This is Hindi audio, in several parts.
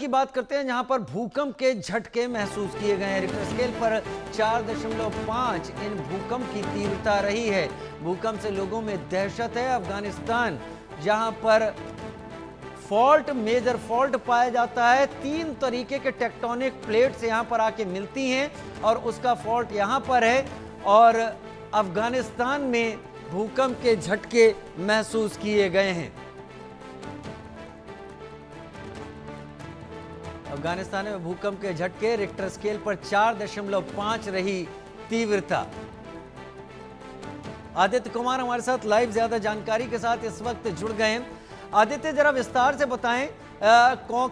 की बात करते हैं जहां पर भूकंप के झटके महसूस किए गए हैं। रिक्टर स्केल पर 4.5 इन भूकंप की तीव्रता रही है। भूकंप से लोगों में दहशत है। अफगानिस्तान जहां पर मेजर फॉल्ट पाया जाता है, 3 तरीके के टेक्टोनिक प्लेट्स यहां पर आके मिलती हैं और उसका फॉल्ट यहां पर है। और अफगानिस्तान में भूकंप के झटके महसूस किए गए हैं। अफगानिस्तान में भूकंप के झटके, रिक्टर स्केल पर 4.5 रही तीव्रता। आदित्य कुमार हमारे साथ लाइव ज्यादा जानकारी के साथ इस वक्त जुड़ गए हैं। आदित्य, जरा विस्तार से बताएं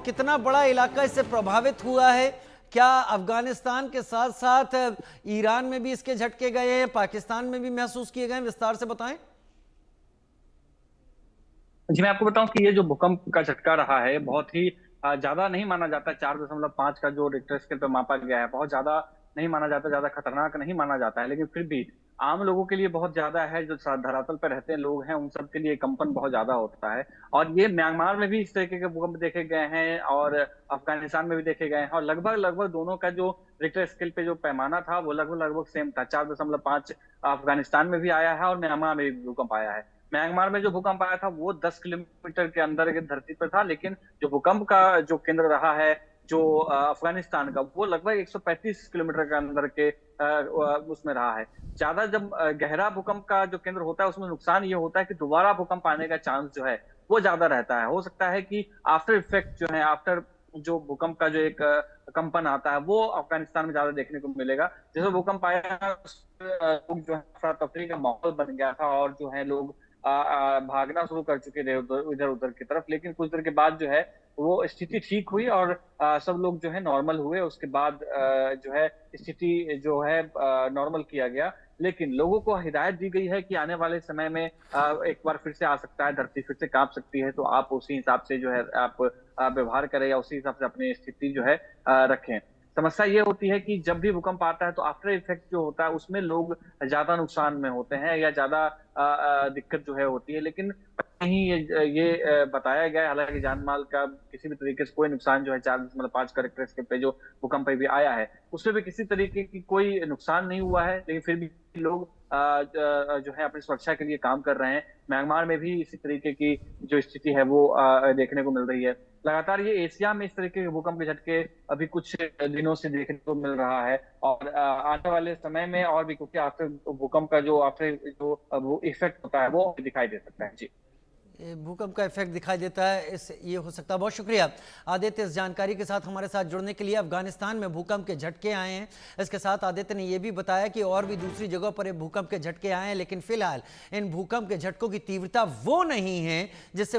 कितना बड़ा इलाका इससे प्रभावित हुआ है? क्या अफगानिस्तान के साथ साथ ईरान में भी इसके झटके गए हैं, पाकिस्तान में भी महसूस किए गए? विस्तार से बताएं। जी, मैं आपको बताऊं कि ये जो भूकंप का झटका रहा है बहुत ही ज्यादा नहीं माना जाता। 4.5 का जो रिक्टर स्केल पे मापा गया है बहुत ज्यादा नहीं माना जाता, ज्यादा खतरनाक नहीं माना जाता है, लेकिन फिर भी आम लोगों के लिए बहुत ज्यादा है। जो धरातल पर रहते हैं लोग हैं उन सब के लिए कंपन बहुत ज्यादा होता है। और ये म्यांमार में भी इस तरीके के भूकंप देखे गए हैं और अफगानिस्तान में भी देखे गए हैं। और लगभग लगभग दोनों का जो रिक्टर स्केल पे जो पैमाना था वो लगभग लगभग सेम था। 4.5 अफगानिस्तान में भी आया है और म्यांमार में भी भूकंप आया है। म्यांमार में जो भूकंप आया था वो 10 किलोमीटर के अंदर की धरती पर था, लेकिन जो भूकंप का जो केंद्र रहा है जो अफगानिस्तान का वो लगभग 135 किलोमीटर के अंदर के उसमें रहा है। ज्यादा जब गहरा भूकंप का जो केंद्र होता है उसमें नुकसान ये होता है कि दोबारा भूकंप आने का चांस जो है वो ज्यादा रहता है। हो सकता है कि आफ्टर इफेक्ट जो है, आफ्टर जो भूकंप का जो एक कंपन आता है वो अफगानिस्तान में ज्यादा देखने को मिलेगा। जैसे भूकंप आया लोग जो है अफरा तफरी का माहौल बन गया था और जो है लोग भागना शुरू कर चुके थे इधर उधर की तरफ। लेकिन कुछ देर के बाद जो है वो स्थिति ठीक हुई और सब लोग जो है नॉर्मल हुए। उसके बाद जो है स्थिति जो है नॉर्मल किया गया। लेकिन लोगों को हिदायत दी गई है कि आने वाले समय में एक बार फिर से आ सकता है, धरती फिर से कांप सकती है, तो आप उसी हिसाब से जो है आप व्यवहार करें या उसी हिसाब से अपनी स्थिति जो है रखें। समस्या ये होती है कि जब भी भूकंप आता है तो आफ्टर इफेक्ट जो होता है उसमें लोग ज्यादा नुकसान में होते हैं या ज्यादा दिक्कत जो है होती है। लेकिन कहीं ये बताया गया है, हालांकि जान माल का किसी भी तरीके से कोई नुकसान जो है 4.5 का रिक्टर स्केल पे जो भूकंप पे भी आया है उसमें भी किसी तरीके की कोई नुकसान नहीं हुआ है। लेकिन फिर भी लोग जो है अपनी सुरक्षा के लिए काम कर रहे हैं। म्यांमार में भी इसी तरीके की जो स्थिति है वो देखने को मिल रही है। लगातार ये एशिया में इस तरीके के भूकंप के झटके अभी कुछ दिनों से देखने को मिल रहा है और आने वाले समय में और भी, क्योंकि आफ्टर भूकंप का जो आफ्टर जो इफेक्ट होता है वो दिखाई दे सकता है। जी, भूकंप का इफेक्ट दिखाई देता है, इस ये हो सकता है। बहुत शुक्रिया आदित्य इस जानकारी के साथ हमारे साथ जुड़ने के लिए। अफगानिस्तान में भूकंप के झटके आए हैं। इसके साथ आदित्य ने यह भी बताया कि और भी दूसरी जगहों पर भूकंप के झटके आए हैं, लेकिन फिलहाल इन भूकंप के झटकों की तीव्रता वो नहीं है जिससे